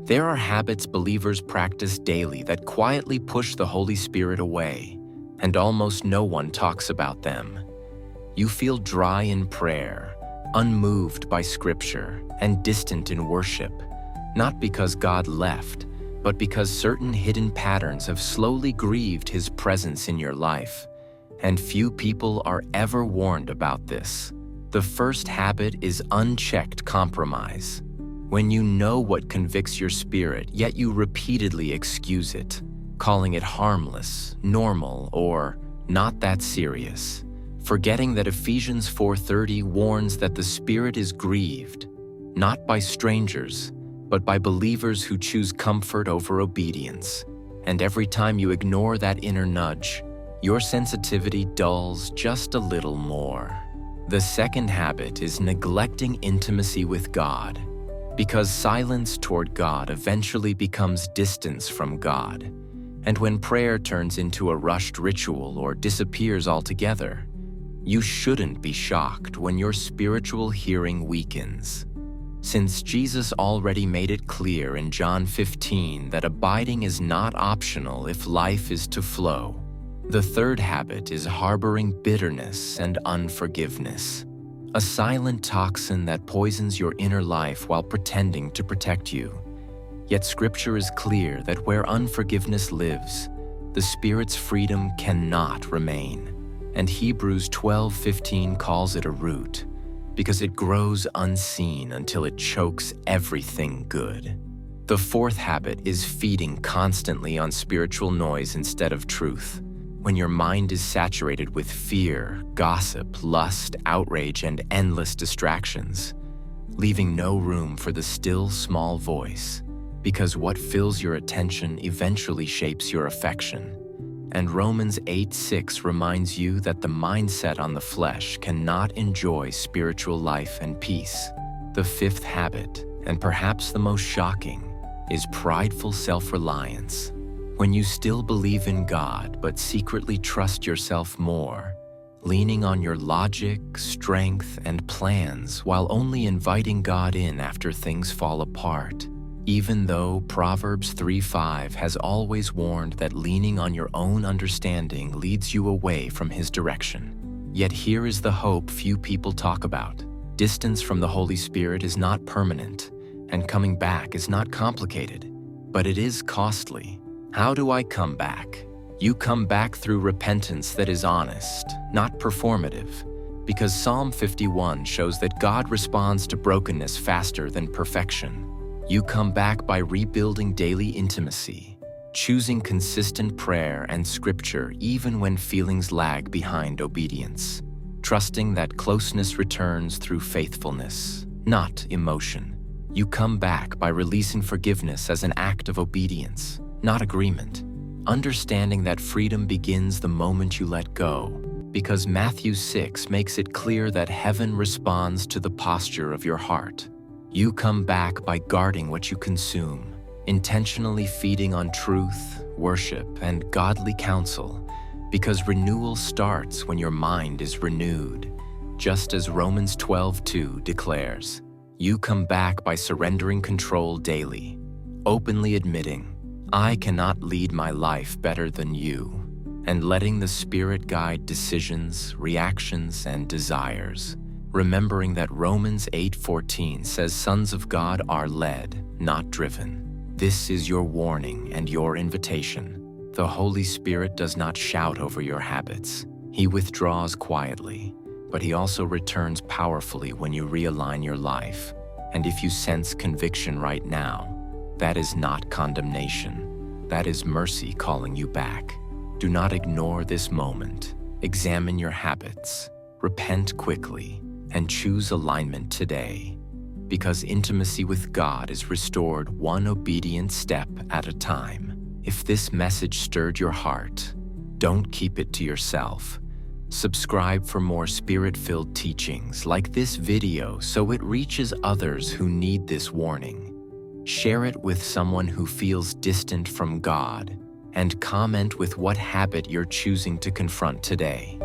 There are habits believers practice daily that quietly push the Holy Spirit away, and almost no one talks about them. You feel dry in prayer, unmoved by Scripture, and distant in worship, not because God left, but because certain hidden patterns have slowly grieved His presence in your life. And few people are ever warned about this. The first habit is unchecked compromise. When you know what convicts your spirit, yet you repeatedly excuse it, calling it harmless, normal, or not that serious, forgetting that Ephesians 4:30 warns that the Spirit is grieved, not by strangers, but by believers who choose comfort over obedience. And every time you ignore that inner nudge, your sensitivity dulls just a little more. The second habit is neglecting intimacy with God, because silence toward God eventually becomes distance from God. And when prayer turns into a rushed ritual or disappears altogether, you shouldn't be shocked when your spiritual hearing weakens. Since Jesus already made it clear in John 15 that abiding is not optional if life is to flow. The third habit is harboring bitterness and unforgiveness, a silent toxin that poisons your inner life while pretending to protect you. Yet Scripture is clear that where unforgiveness lives, the Spirit's freedom cannot remain. And Hebrews 12:15 calls it a root, because it grows unseen until it chokes everything good. The fourth habit is feeding constantly on spiritual noise instead of truth. When your mind is saturated with fear, gossip, lust, outrage, and endless distractions, leaving no room for the still small voice, because what fills your attention eventually shapes your affection. And Romans 8:6 reminds you that the mindset on the flesh cannot enjoy spiritual life and peace. The fifth habit, and perhaps the most shocking, is prideful self-reliance. When you still believe in God but secretly trust yourself more, leaning on your logic, strength, and plans while only inviting God in after things fall apart. Even though Proverbs 3:5 has always warned that leaning on your own understanding leads you away from His direction. Yet here is the hope few people talk about. Distance from the Holy Spirit is not permanent, and coming back is not complicated, but it is costly. How do I come back? You come back through repentance that is honest, not performative, because Psalm 51 shows that God responds to brokenness faster than perfection. You come back by rebuilding daily intimacy, choosing consistent prayer and Scripture even when feelings lag behind obedience, trusting that closeness returns through faithfulness, not emotion. You come back by releasing forgiveness as an act of obedience, not agreement, understanding that freedom begins the moment you let go, because Matthew 6 makes it clear that heaven responds to the posture of your heart. You come back by guarding what you consume, intentionally feeding on truth, worship, and godly counsel, because renewal starts when your mind is renewed. Just as Romans 12:2 declares, you come back by surrendering control daily, openly admitting, I cannot lead my life better than you, and letting the Spirit guide decisions, reactions, and desires. Remembering that Romans 8:14 says sons of God are led, not driven. This is your warning and your invitation. The Holy Spirit does not shout over your habits. He withdraws quietly, but He also returns powerfully when you realign your life. And if you sense conviction right now, that is not condemnation. That is mercy calling you back. Do not ignore this moment. Examine your habits, repent quickly, and choose alignment today, because intimacy with God is restored one obedient step at a time. If this message stirred your heart, don't keep it to yourself. Subscribe for more Spirit-filled teachings like this video so it reaches others who need this warning. Share it with someone who feels distant from God, and comment with what habit you're choosing to confront today.